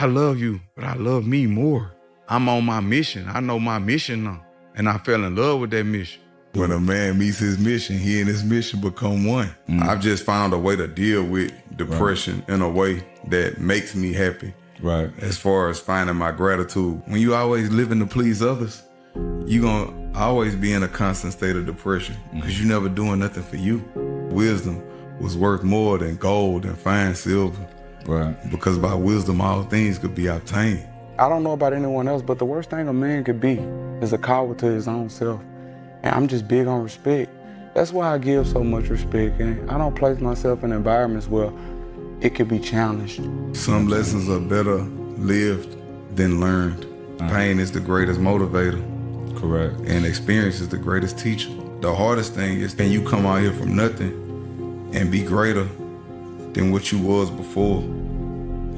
I love you, but I love me more. I'm on my mission. I know my mission now. And I fell in love with that mission. When a man meets his mission, he and his mission become one. I've just found a way to deal with depression in a way that makes me happy. Right. As far as finding my gratitude. When you always living to please others, you gonna always be in a constant state of depression because you never doing nothing for you. Wisdom was worth more than gold and fine silver. Right. Because by wisdom, all things could be obtained. I don't know about anyone else, but the worst thing a man could be is a coward to his own self. And I'm just big on respect. That's why I give so much respect, and I don't place myself in environments where it could be challenged. Some lessons are better lived than learned. Pain is the greatest motivator. Correct. And experience is the greatest teacher. The hardest thing is, can you come out here from nothing and be greater than what you was before?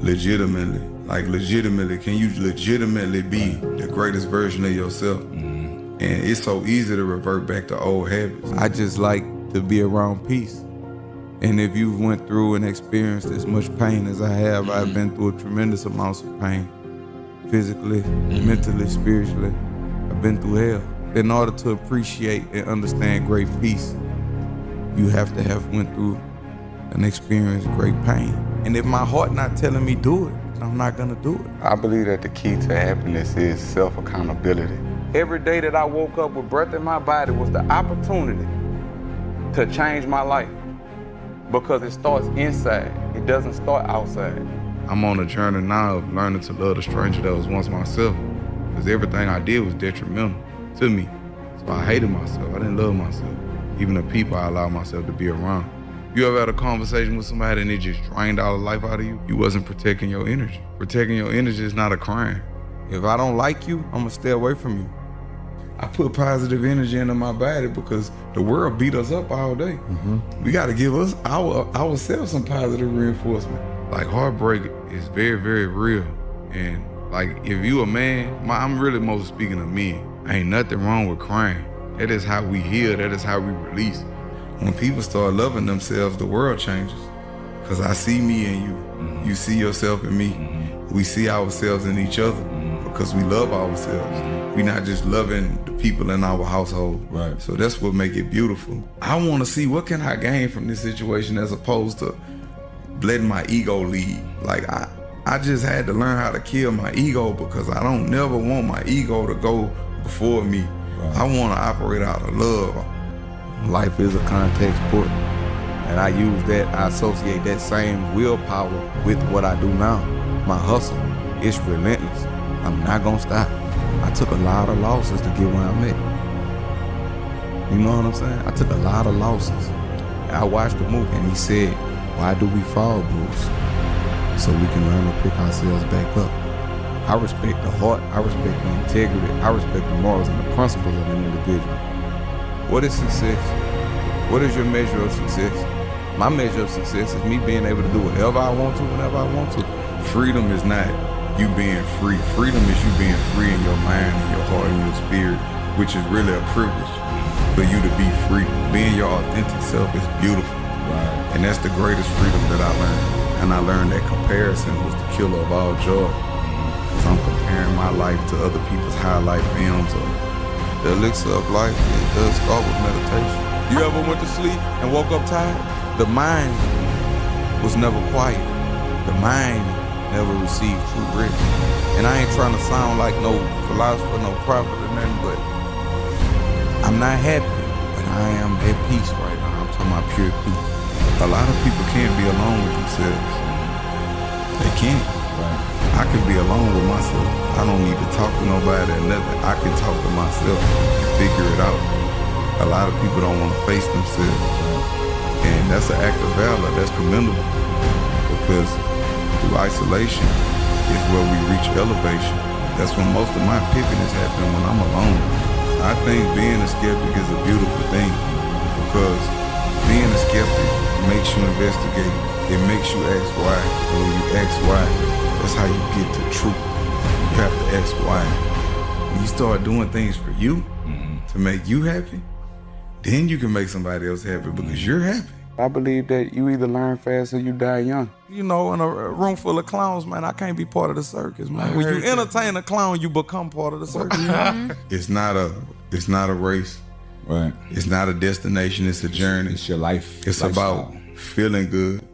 Legitimately. Like legitimately, can you legitimately be the greatest version of yourself? And it's so easy to revert back to old habits. I just like to be around peace. And if you went through and experienced as much pain as I have, I've been through a tremendous amounts of pain. Physically, mentally, spiritually. I've been through hell. In order to appreciate and understand great peace, you have to have went through and experienced great pain. And if my heart not telling me do it, I'm not gonna do it. I believe that the key to happiness is self-accountability. Every day that I woke up with breath in my body was the opportunity to change my life, because it starts inside. It doesn't start outside. I'm on a journey now of learning to love the stranger that was once myself, because everything I did was detrimental to me. So I hated myself. I didn't love myself. Even the people I allowed myself to be around. You ever had a conversation with somebody and it just drained all the life out of you? You wasn't protecting your energy. Protecting your energy is not a crime. If I don't like you, I'm gonna stay away from you. I put positive energy into my body because the world beat us up all day. We got to give us ourselves some positive reinforcement. Like heartbreak is very, very real. And like if you a man, I'm really most speaking of men. Ain't nothing wrong with crying. That is how we heal. That is how we release. When people start loving themselves, the world changes. Because I see me in you. You see yourself in me. We see ourselves in each other because we love ourselves. We're not just loving the people in our household. Right. So that's what make it beautiful. I want to see what can I gain from this situation as opposed to letting my ego lead. Like I just had to learn how to kill my ego because I don't never want my ego to go before me. Right. I want to operate out of love. Life is a contact sport. And I use that, I associate that same willpower with what I do now. My hustle, it's relentless. I'm not gonna stop. I took a lot of losses to get where I'm at. You know what I'm saying? I took a lot of losses. I watched the movie and he said, why do we fall, Bruce? So we can learn to pick ourselves back up. I respect the heart, I respect the integrity, I respect the morals and the principles of an individual. What is success? What is your measure of success? My measure of success is me being able to do whatever I want to, whenever I want to. Freedom is not you being free. Freedom is you being free in your mind and your heart and your spirit, which is really a privilege for you to be free. Being your authentic self is beautiful. Right. And that's the greatest freedom that I learned. And I learned that comparison was the killer of all joy. Because I'm comparing my life to other people's highlight films. The elixir of life, it does start with meditation. You ever went to sleep and woke up tired? The mind was never quiet. The mind never received true rest. And I ain't trying to sound like no philosopher, no prophet or nothing, but I'm not happy, but I am at peace right now. I'm talking about pure peace. A lot of people can't be alone with themselves. They can't. Right. I can be alone with myself. I don't need to talk to nobody or nothing. I can talk to myself and figure it out. A lot of people don't want to face themselves. And that's an act of valor. That's commendable. Because through isolation is where we reach elevation. That's when most of my epiphanies happen, when I'm alone. I think being a skeptic is a beautiful thing because being a skeptic makes you investigate. It makes you ask why. And when you ask why, that's how you get to truth. You have to ask why. When you start doing things for you to make you happy, then you can make somebody else happy because you're happy. I believe that you either learn fast or you die young. You know, in a room full of clowns, man, I can't be part of the circus, man. When you entertain a clown, you become part of the circus. It's not a race. Right. It's not a destination, it's a journey. It's your life. It's lifestyle. about feeling good,